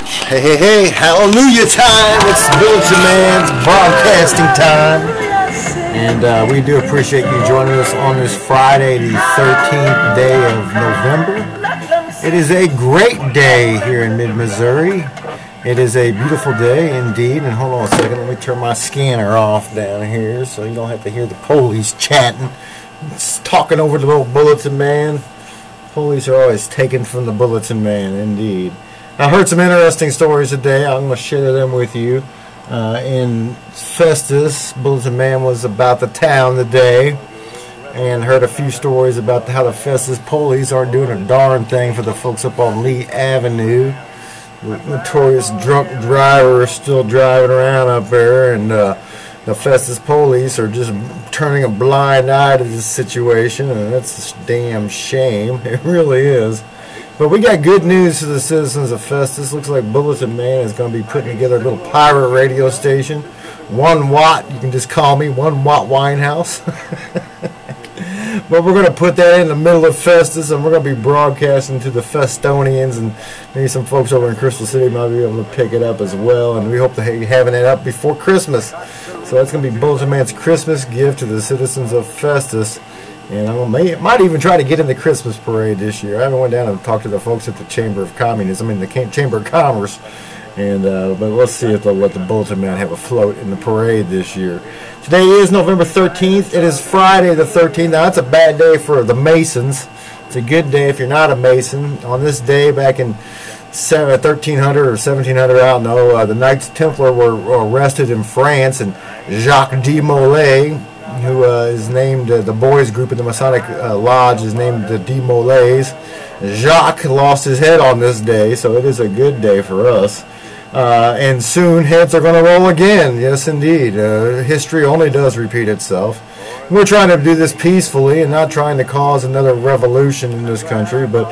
Hey, hallelujah time. It's Bulletinman Broadcasting time. And we do appreciate you joining us on this Friday, the 13th day of November. It is a great day here in mid-Missouri. It is a beautiful day indeed. And hold on a second, let me turn my scanner off down here so you don't have to hear the police chatting. It's talking over the little Bulletin Man. Police are always taken from the Bulletin Man, indeed. I heard some interesting stories today. I'm going to share them with you. In Festus, Bulletin Man was about the town today, and heard a few stories about how the Festus police aren't doing a darn thing for the folks up on Lee Avenue. The notorious drunk driver is still driving around up there, and the Festus police are just turning a blind eye to this situation, and that's a damn shame. It really is. But we got good news to the citizens of Festus. Looks like Bulletin Man is going to be putting together a little pirate radio station. 1 watt, you can just call me 1 Watt Winehouse. But we're going to put that in the middle of Festus, and we're going to be broadcasting to the Festonians, and maybe some folks over in Crystal City might be able to pick it up as well. And we hope to be having it up before Christmas. So that's going to be Bulletin Man's Christmas gift to the citizens of Festus. And I might even try to get in the Christmas parade this year. I haven't went down and talked to the folks at the Chamber of Chamber of Commerce. And but let's see if they'll let the Bulletin Man have a float in the parade this year. Today is November 13th. It is Friday the 13th. Now, that's a bad day for the Masons. It's a good day if you're not a Mason. On this day back in 1300 or 1700, I don't know, the Knights Templar were arrested in France, and Jacques de Molay, who is named the boys group in the Masonic Lodge is named the De Molays. Jacques lost his head on this day, so it is a good day for us. And soon heads are going to roll again. Yes, indeed. History only does repeat itself. We're trying to do this peacefully and not trying to cause another revolution in this country. But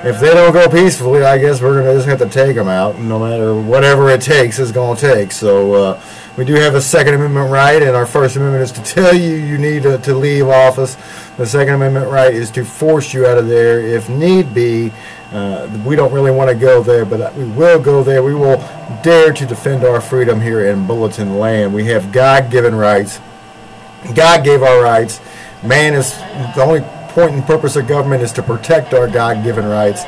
if they don't go peacefully, I guess we're going to just have to take them out. No matter whatever it takes, it's going to take. So we do have a Second Amendment right, and our First Amendment is to tell you you need to leave office. The Second Amendment right is to force you out of there if need be. We don't really want to go there, but we will go there. We will dare to defend our freedom here in Bulletin Land. We have God-given rights. God gave our rights. Man is the only point and purpose of government is to protect our God-given rights.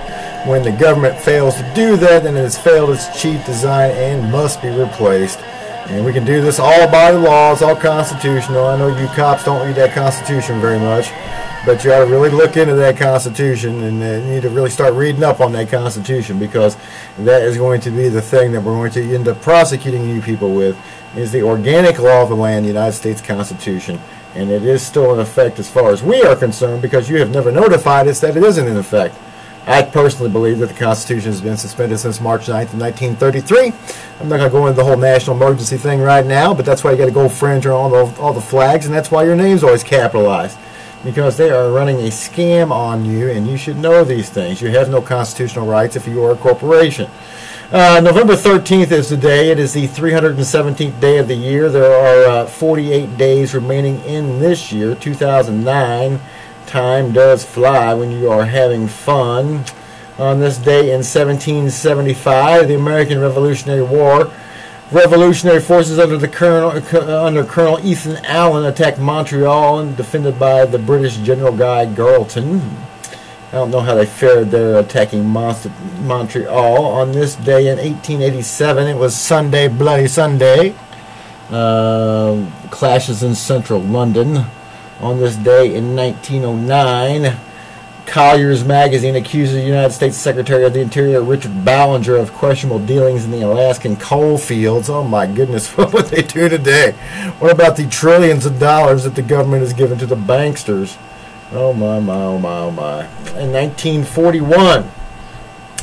When the government fails to do that, then it has failed its chief design and must be replaced. And we can do this all by law. It's all constitutional. I know you cops don't read that Constitution very much, but you ought to really look into that Constitution, and you need to really start reading up on that Constitution, because that is going to be the thing that we're going to end up prosecuting you people with, is the organic law of the land, the United States Constitution. And it is still in effect as far as we are concerned, because you have never notified us that it isn't in effect. I personally believe that the Constitution has been suspended since March 9th of 1933. I'm not going to go into the whole national emergency thing right now, but that's why you got a gold fringe on all the flags, and that's why your name's always capitalized. Because they are running a scam on you, and you should know these things. You have no constitutional rights if you are a corporation. November 13th is the day. It is the 317th day of the year. There are 48 days remaining in this year, 2009. Time does fly when you are having fun. On this day in 1775, the American Revolutionary War, revolutionary forces under Colonel Ethan Allen attacked Montreal and defended by the British General Guy Carleton. I don't know how they fared there attacking Montreal. On this day in 1887, it was Sunday, Bloody Sunday. Clashes in central London. On this day in 1909, Collier's magazine accuses the United States Secretary of the Interior Richard Ballinger of questionable dealings in the Alaskan coal fields. Oh my goodness, what would they do today? What about the trillions of dollars that the government has given to the banksters? Oh my, oh my, oh my. In 1941,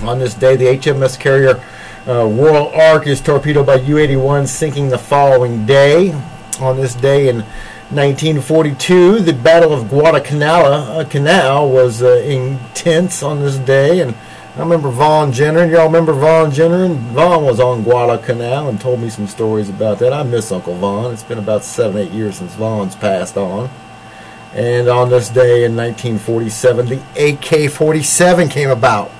on this day, the HMS carrier Royal Ark is torpedoed by U-81, sinking the following day. On this day in 1942, the Battle of Guadalcanal was intense on this day, and I remember Vaughn Jenner. Y'all remember Vaughn Jenner? And Vaughn was on Guadalcanal and told me some stories about that. I miss Uncle Vaughn. It's been about 7-8 years since Vaughn's passed on. And on this day in 1947, the AK-47 came about.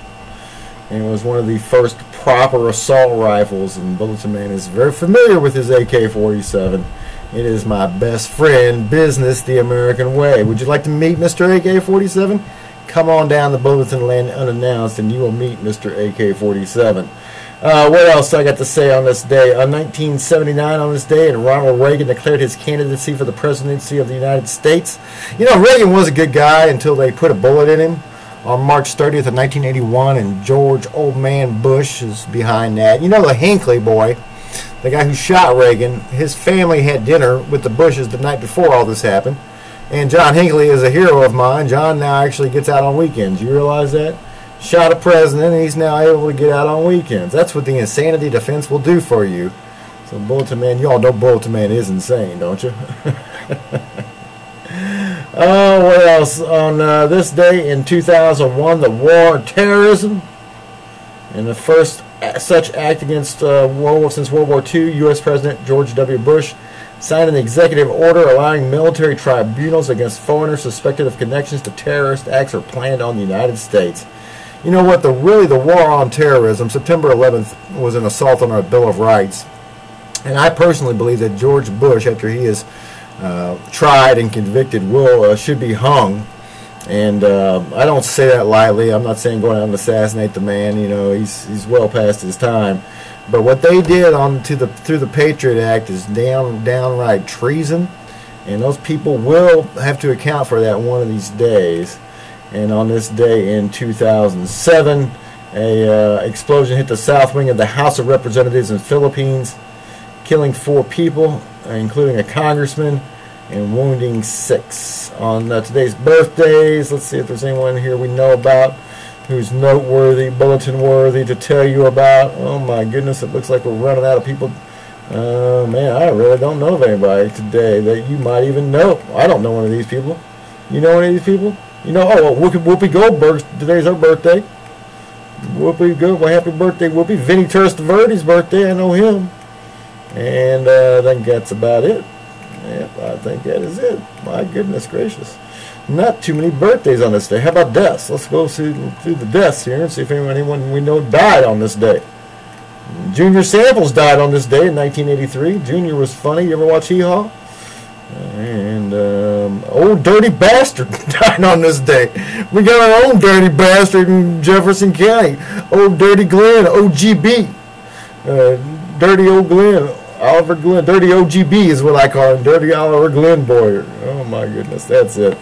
And it was one of the first proper assault rifles, and Bulletin Man is very familiar with his AK-47. It is my best friend business the American way. Would you like to meet Mr. AK-47? Come on down the Bulletin Land unannounced and you will meet Mr. AK-47. What else I got to say on this day? On 1979, on this day, and Ronald Reagan declared his candidacy for the presidency of the United States. You know, Reagan was a good guy until they put a bullet in him on March 30th of 1981, and George Old Man Bush is behind that. You know, the Hinckley boy, the guy who shot Reagan, his family had dinner with the Bushes the night before all this happened. And John Hinckley is a hero of mine. John now actually gets out on weekends. You realize that? Shot a president, and he's now able to get out on weekends. That's what the insanity defense will do for you. So Bulletin Man, you all know Bulletin Man is insane, don't you? Oh, what else? On this day in 2001, the war on terrorism, and the first such act against since World War II, U.S. President George W. Bush signed an executive order allowing military tribunals against foreigners suspected of connections to terrorist acts or planned on the United States. You know what? Really, the war on terrorism, September 11th, was an assault on our Bill of Rights. And I personally believe that George Bush, after he is tried and convicted, should be hung. And I don't say that lightly. I'm not saying going out and assassinate the man. You know, he's well past his time. But what they did through the Patriot Act is downright treason, and those people will have to account for that one of these days. And on this day in 2007, a explosion hit the south wing of the House of Representatives in the Philippines, killing 4 people, including a congressman, and wounding 6. On today's birthdays, let's see if there's anyone here we know about who's noteworthy, bulletin-worthy to tell you about. Oh my goodness, it looks like we're running out of people. Man, I really don't know of anybody today that you might even know. I don't know one of these people. You know any of these people? You know, Whoopi Goldberg, today's her birthday. Whoopi Goldberg, happy birthday, Whoopi. Vinny Testaverde birthday, I know him. And I think that's about it. Yep, I think that is it. My goodness gracious. Not too many birthdays on this day. How about deaths? Let's go through the deaths here and see if anyone we know died on this day. Junior Samples died on this day in 1983. Junior was funny. You ever watch Hee Haw? And Old Dirty Bastard died on this day. We got our own Dirty Bastard in Jefferson County. Old Dirty Glenn, OGB. Dirty Old Glenn, Oliver Glenn. Dirty OGB is what I call him. Dirty Oliver Glenn Boyer. Oh my goodness, that's it.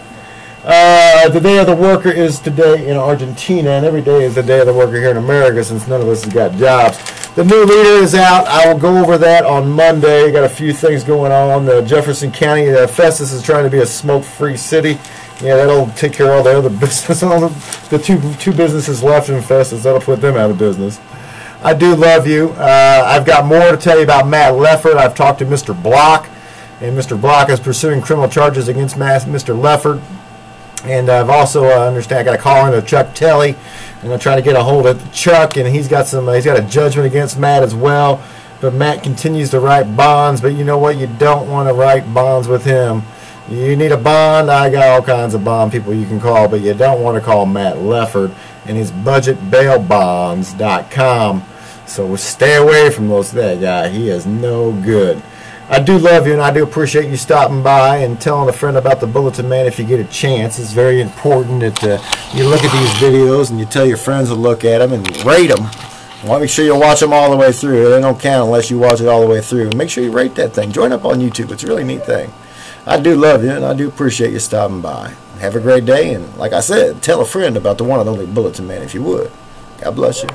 The Day of the Worker is today in Argentina, and every day is the Day of the Worker here in America since none of us has got jobs. The new leader is out. I will go over that on Monday. Got a few things going on. Jefferson County, Festus is trying to be a smoke-free city. Yeah, that'll take care of all the other business. All the two businesses left in Festus, that'll put them out of business. I do love you. I've got more to tell you about Matt Leffert. I've talked to Mr. Block, and Mr. Block is pursuing criminal charges against Mr. Leffert. And I've also understand I got a call into Chuck Telly, and I'm trying to get a hold of Chuck, and he's got a judgment against Matt as well. But Matt continues to write bonds. But you know what? You don't want to write bonds with him. You need a bond. I got all kinds of bond people you can call, but you don't want to call Matt Leffert and his budgetbailbonds.com. So stay away from that guy. He is no good. I do love you, and I do appreciate you stopping by and telling a friend about the Bulletin Man if you get a chance. It's very important that you look at these videos and you tell your friends to look at them and rate them. Make sure you watch them all the way through. They don't count unless you watch it all the way through. Make sure you rate that thing. Join up on YouTube. It's a really neat thing. I do love you, and I do appreciate you stopping by. Have a great day, and like I said, tell a friend about the one and only Bulletin Man if you would. God bless you.